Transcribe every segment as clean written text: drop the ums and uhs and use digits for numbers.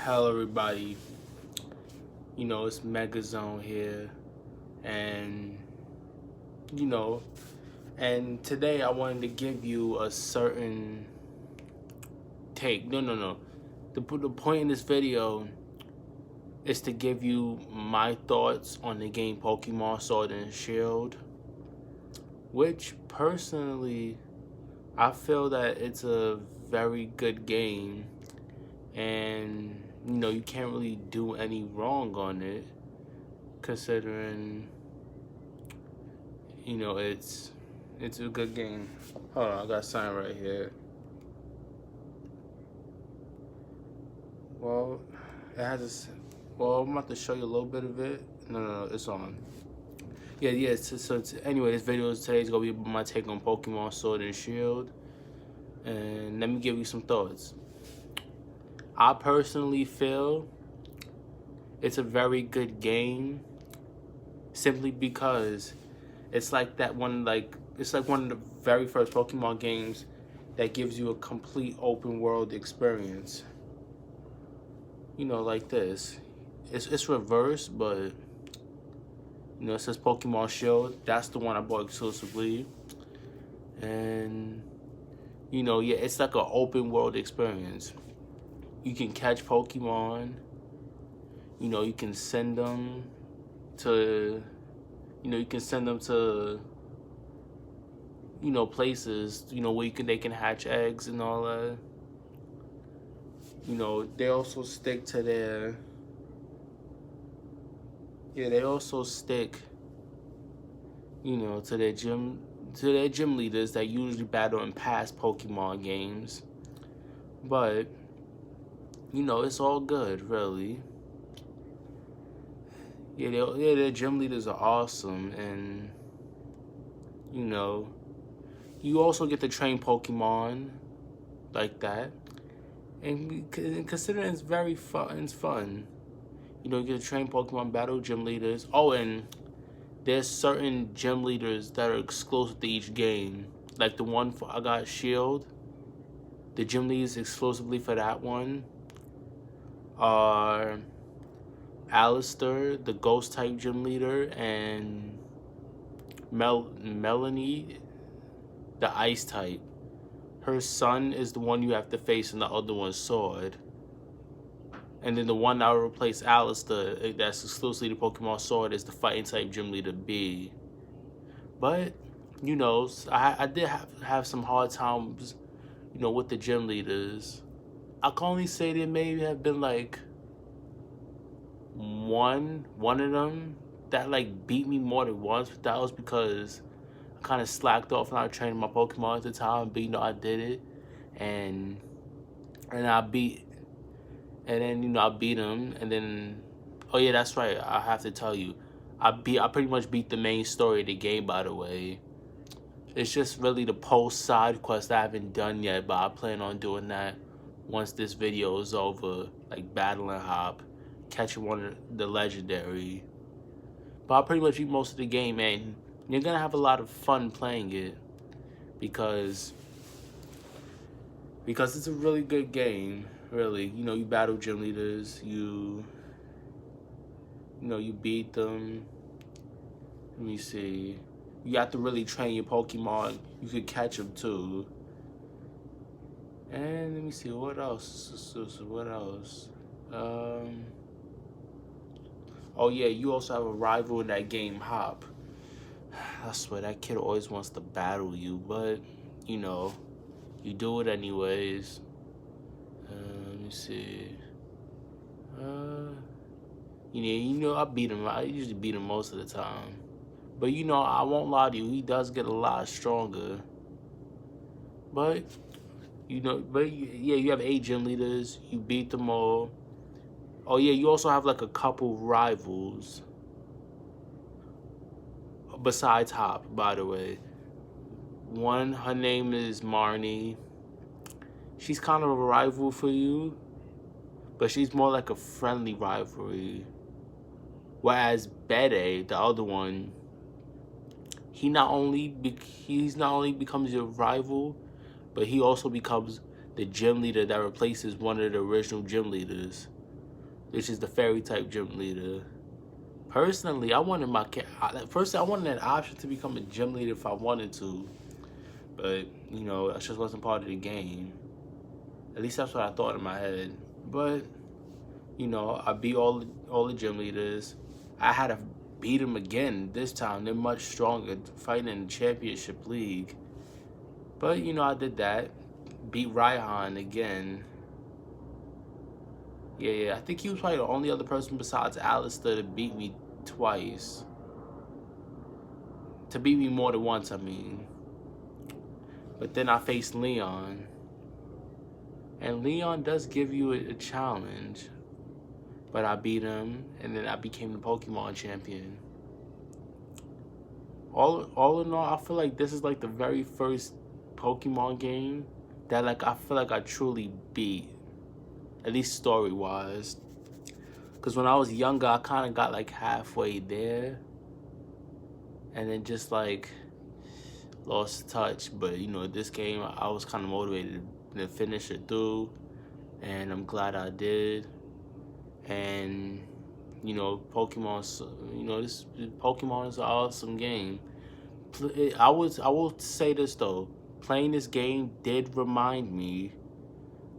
Hello everybody, it's MegaZone here, and you know, and today I wanted to give you a certain take. No. The point in this video is to give you my thoughts on the game Pokemon Sword and Shield, which personally I feel that it's a very good game, and you can't really do any wrong on it, considering it's a good game. Hold on, I got something right here. Well, it has this. Well, I'm about to show you a little bit of it. No, it's on. Yeah. Anyway, this video today's gonna be my take on Pokemon Sword and Shield, and let me give you some thoughts. I personally feel it's a very good game, simply because it's like one of the very first Pokemon games that gives you a complete open world experience. Like this. It's reverse, but it says Pokemon Shield. That's the one I bought exclusively. And it's like an open world experience. You can catch Pokemon. You can send them to places, where they can hatch eggs and all that. They also stick to their to their gym leaders that usually battle in past Pokemon games. But it's all good, really. Their gym leaders are awesome, and you also get to train Pokemon like that. And considering it's very fun, you get to train Pokemon, battle gym leaders. Oh, and there's certain gym leaders that are exclusive to each game. Like the one I got Shield, the gym leaders exclusively for that one are Alistair, the ghost type gym leader, and Melanie, the ice type. Her son is the one you have to face in the other one's Sword. And then the one that will replace Alistair, that's exclusively the Pokemon Sword, is the fighting type gym leader B. But, I did have some hard times, with the gym leaders. I can only say there may have been like one of them that beat me more than once, but that was because I kind of slacked off when I was training my Pokemon at the time. But I did it, and I beat him, and then oh yeah, that's right, I have to tell you, I pretty much beat the main story of the game, by the way. It's just really the post side quest I haven't done yet, but I plan on doing that once this video is over, like battling Hop, catching one of the legendary. But I pretty much beat most of the game, and you're gonna have a lot of fun playing it because it's a really good game. Really, you battle gym leaders, you beat them. Let me see. You have to really train your Pokemon. You could catch them too. And let me see, what else? What else? Oh yeah, you also have a rival in that game, Hop. I swear that kid always wants to battle you, but you do it anyways. Let me see. I beat him. I usually beat him most of the time. But I won't lie to you, he does get a lot stronger. But you have 8 gym leaders. You beat them all. Oh yeah, you also have like a couple rivals besides Hop, by the way. One, her name is Marnie. She's kind of a rival for you, but she's more like a friendly rivalry. Whereas Bede, the other one, he's not only becomes your rival, but he also becomes the gym leader that replaces one of the original gym leaders. which is the fairy type gym leader. Personally, I wanted I wanted an option to become a gym leader if I wanted to, but you know, that just wasn't part of the game. At least that's what I thought in my head. But you know, I beat all the gym leaders. I had to beat them again this time. They're much stronger, fighting in the championship league. But you know, I did that. Beat Raihan again. Yeah, I think he was probably the only other person besides Alistair to beat me twice. To beat me more than once, I mean. But then I faced Leon. And Leon does give you a challenge. But I beat him, and then I became the Pokemon champion. All in all, I feel like this is like the very first Pokemon game that like I feel like I truly beat. At least story-wise. Because when I was younger, I kind of got like halfway there. And then just like lost touch. But you know, this game, I was kind of motivated to finish it through. And I'm glad I did. And you know, this Pokemon is an awesome game. I will say this though, playing this game did remind me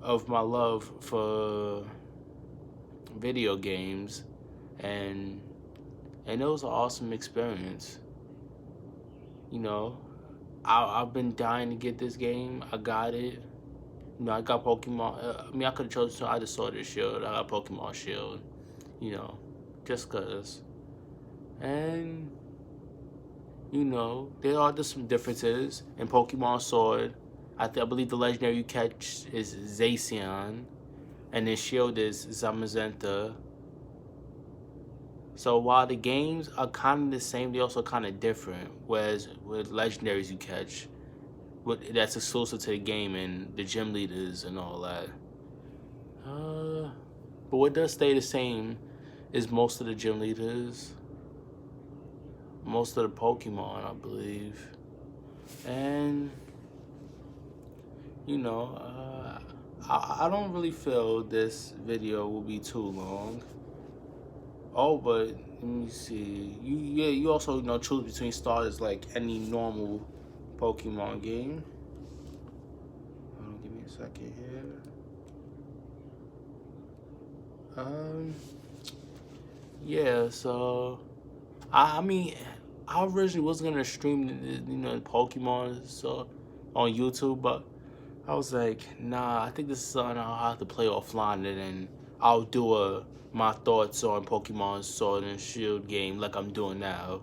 of my love for video games, and it was an awesome experience. You know, I've been dying to get this game. I got it. You know, I got Pokemon. I mean, I could have chosen either Sword or Shield. I got Pokemon Shield. You know, just cause. And you know, there are just some differences in Pokemon Sword. I believe the legendary you catch is Zacian, and then Shield is Zamazenta. So while the games are kind of the same, they're also kind of different. Whereas with legendaries you catch, that's exclusive to the game and the gym leaders and all that. But what does stay the same is most of the gym leaders, most of the Pokemon, I believe. And you know, I don't really feel this video will be too long. Oh, but let me see. You also choose between starters like any normal Pokemon game. Give me a second here. Yeah. So, I mean, I originally was gonna stream Pokemon on YouTube, but I was like, nah, I think this is something I'll have to play offline, and then I'll do my thoughts on Pokemon Sword and Shield game like I'm doing now.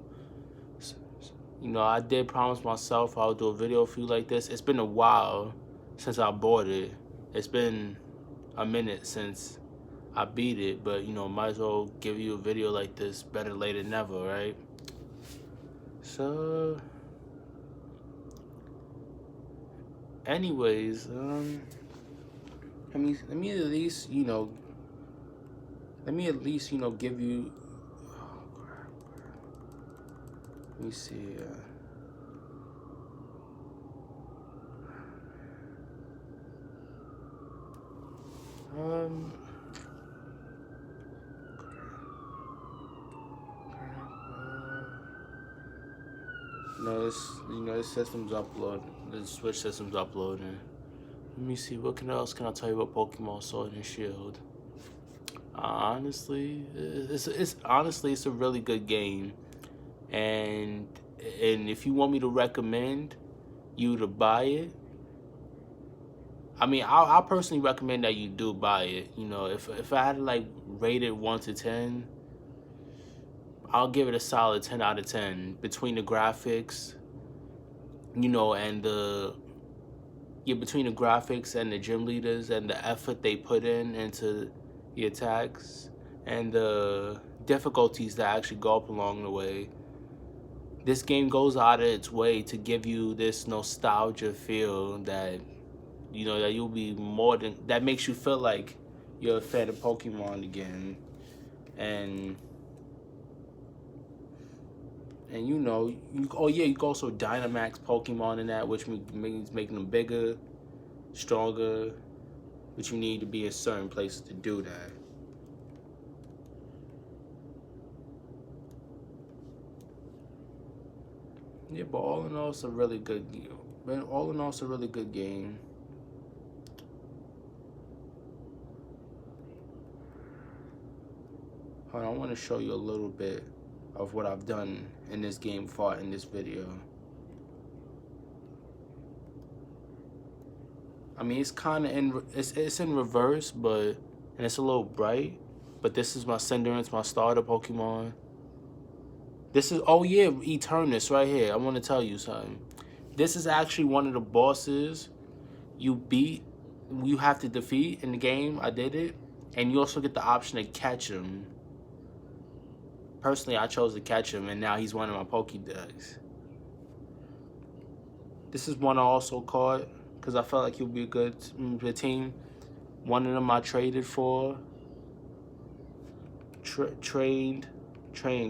You know, I did promise myself I'll do a video for you like this. It's been a while since I bought it. It's been a minute since I beat it, but you know, might as well give you a video like this. Better late than never, right? So, anyways, let me at least give you. Oh, crap. Let me see. This system's uploading. The Switch system's uploading. Let me see. What else can I tell you about Pokemon Sword and Shield? Honestly, it's a really good game, and if you want me to recommend you to buy it, I mean, I personally recommend that you do buy it. You know, if I had to like rate it 1 to 10, I'll give it a solid 10 out of 10 between the graphics, and between the graphics and the gym leaders and the effort they put into the attacks and the difficulties that actually go up along the way. This game goes out of its way to give you this nostalgia feel that that you'll be that makes you feel like you're a fan of Pokemon again. And you can also Dynamax Pokemon in that, which means making them bigger, stronger, but you need to be in certain places to do that. Yeah, but all in all, it's a really good game. But all in all, it's a really good game. Hold on, I want to show you a little bit of what I've done in this game far in this video. I mean, it's kind of in it's in reverse, but and it's a little bright. But this is my Cinderace, my starter Pokemon. This is, oh yeah, Eternus right here. I want to tell you something. This is actually one of the bosses you have to defeat in the game. I did it, and you also get the option to catch him. Personally, I chose to catch him, and now he's one of my Pokédex. This is one I also caught because I felt like he'll be a good team. One of them I traded for. Trained.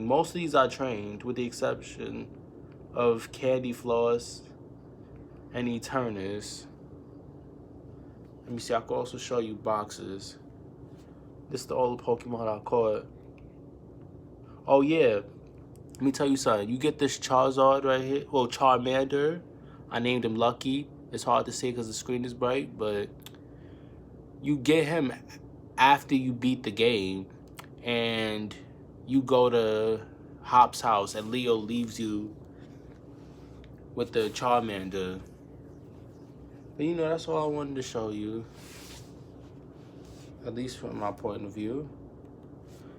Most of these I trained, with the exception of Candy Floss and Eternus. Let me see, I can also show you boxes. This is the old Pokemon I caught. Oh yeah, let me tell you something. You get this Charizard right here, well, Charmander. I named him Lucky. It's hard to say because the screen is bright, but you get him after you beat the game, and you go to Hop's house, and Leo leaves you with the Charmander. But you know, that's all I wanted to show you, at least from my point of view.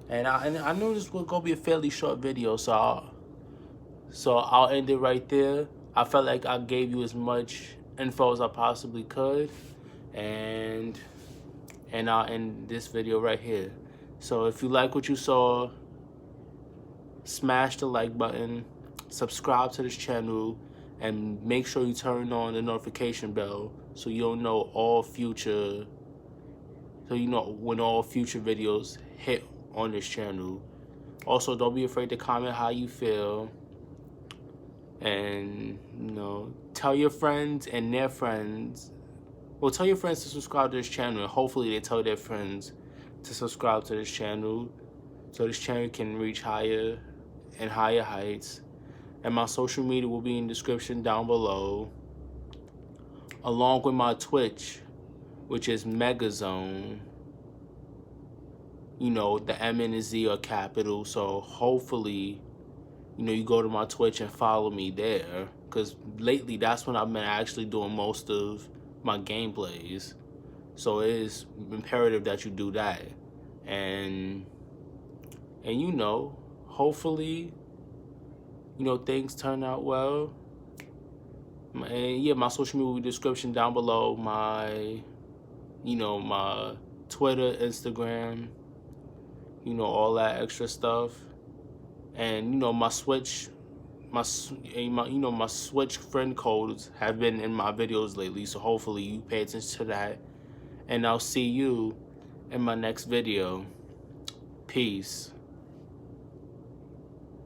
And I know this will go be a fairly short video, so I'll end it right there. I felt like I gave you as much info as I possibly could, and I'll end this video right here. So if you like what you saw, smash the like button, subscribe to this channel, and make sure you turn on the notification bell so you'll know when all future videos hit on this channel. Also, don't be afraid to comment how you feel, and tell your friends and their friends. Well, tell your friends to subscribe to this channel, and hopefully they tell their friends to subscribe to this channel so this channel can reach higher and higher heights. And my social media will be in the description down below, along with my Twitch, which is MegaZone. The M and the Z are capital, so hopefully, you go to my Twitch and follow me there, because lately that's when I've been actually doing most of my gameplays. So it is imperative that you do that. And hopefully, things turn out well. And yeah, my social media will be in the description down below. My Twitter, Instagram, all that extra stuff. And my Switch, my Switch friend codes have been in my videos lately, so hopefully you pay attention to that. And I'll see you in my next video. Peace.